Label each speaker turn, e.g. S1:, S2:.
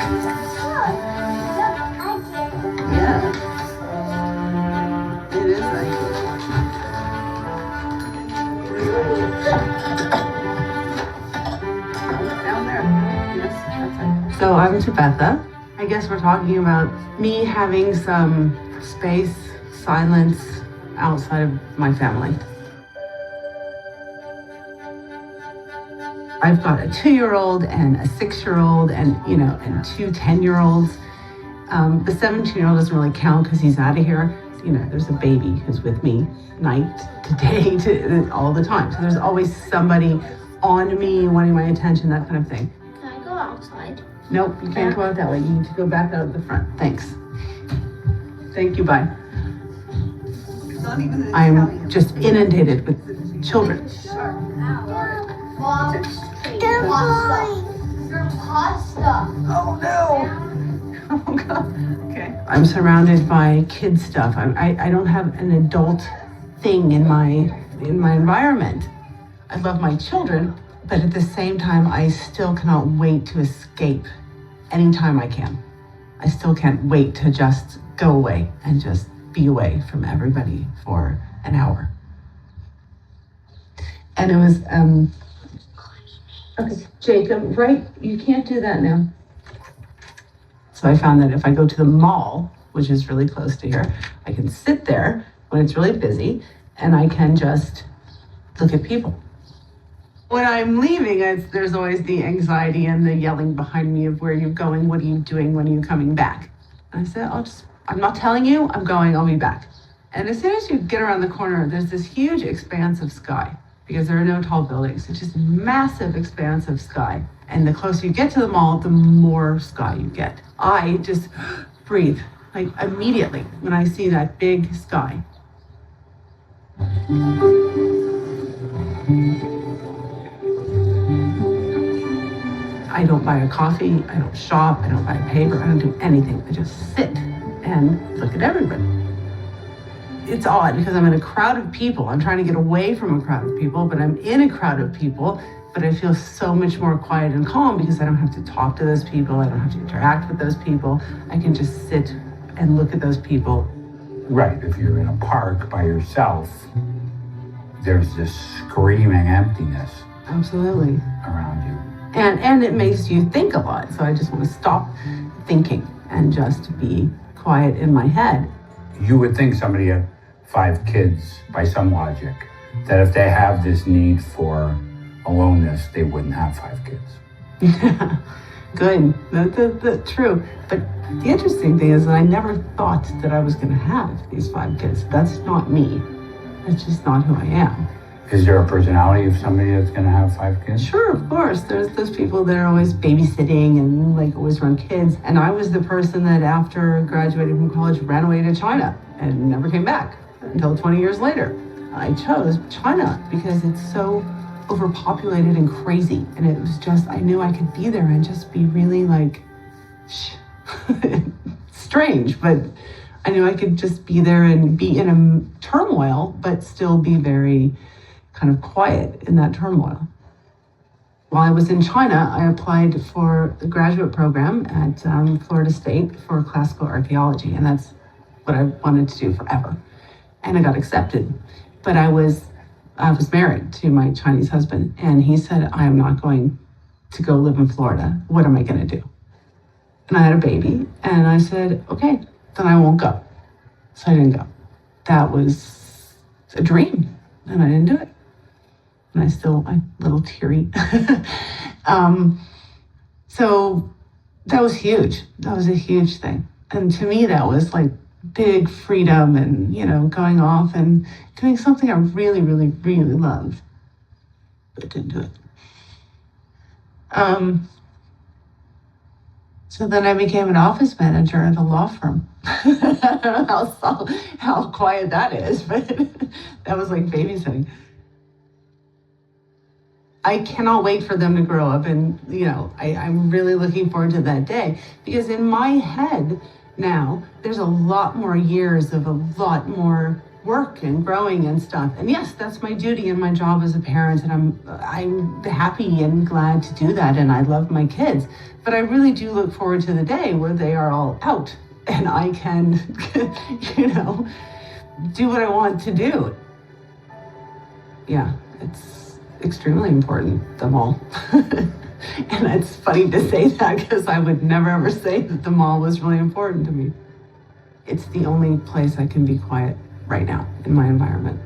S1: Yeah. It is nice. Down there. Yes, that's it. So I'm Tabetha. I guess we're talking about me having some space, silence outside of my family. I've got a 2-year-old and a 6-year-old and, and 2 10-year-olds. The 17-year-old doesn't really count because he's out of here. There's a baby who's with me night to day all the time. So there's always somebody on me, wanting my attention, that kind of thing.
S2: Can I go outside?
S1: Nope, you can't go out that way. You need to go back out the front. Thanks. Thank you, bye. I'm just inundated with children.
S2: Pasta.
S1: Oh no! Oh God. Okay. I'm surrounded by kid stuff. I don't have an adult thing in my environment. I love my children, but at the same time, I still cannot wait to escape anytime I can. I still can't wait to just go away and just be away from everybody for an hour. And it was, okay, Jacob, right? You can't do that now. So I found that if I go to the mall, which is really close to here, I can sit there when it's really busy and I can just look at people. When I'm leaving, there's always the anxiety and the yelling behind me of where you're going, what are you doing, when are you coming back? And I said, I'm not telling you, I'm going, I'll be back. And as soon as you get around the corner, there's this huge expanse of sky because there are no tall buildings. It's just massive expanse of sky. And the closer you get to the mall, the more sky you get. I just breathe, like immediately when I see that big sky. I don't buy a coffee, I don't shop, I don't buy a paper, I don't do anything. I just sit and look at everybody. It's odd because I'm in a crowd of people. I'm trying to get away from a crowd of people, but I'm in a crowd of people, but I feel so much more quiet and calm because I don't have to talk to those people. I don't have to interact with those people. I can just sit and look at those people.
S3: Right, if you're in a park by yourself, there's this screaming emptiness.
S1: Absolutely.
S3: Around you.
S1: And it makes you think a lot. So I just want to stop thinking and just be quiet in my head.
S3: You would think somebody had 5 kids by some logic, that if they have this need for aloneness, they wouldn't have 5 kids.
S1: Good, that's true. But the interesting thing is that I never thought that I was going to have these 5 kids. That's not me. That's just not who I am.
S3: Is there a personality of somebody that's going to have 5 kids?
S1: Sure, of course. There's those people that are always babysitting and like always run kids. And I was the person that after graduating from college ran away to China and never came back until 20 years later. I chose China because it's so overpopulated and crazy. And it was just, I knew I could be there and just be really like, strange, but I knew I could just be there and be in a turmoil, but still be very kind of quiet in that turmoil. While I was in China, I applied for the graduate program at Florida State for classical archaeology, and that's what I wanted to do forever. And I got accepted, but I was married to my Chinese husband, and he said, I am not going to go live in Florida. What am I going to do? And I had a baby, and I said, okay, then I won't go. So I didn't go. That was a dream, and I didn't do it. And I'm a little teary. So that was huge. That was a huge thing. And to me, that was like big freedom and, going off and doing something I really, really, really loved, but didn't do it. So then I became an office manager at a law firm. I don't know how quiet that is, but that was like babysitting. I cannot wait for them to grow up, and I'm really looking forward to that day, because in my head now there's a lot more years of a lot more work and growing and stuff. And yes, that's my duty and my job as a parent, and I'm happy and glad to do that, and I love my kids. But I really do look forward to the day where they are all out and I can, do what I want to do. Yeah, it's extremely important, the mall. And it's funny to say that because I would never ever say that the mall was really important to me. It's the only place I can be quiet right now in my environment.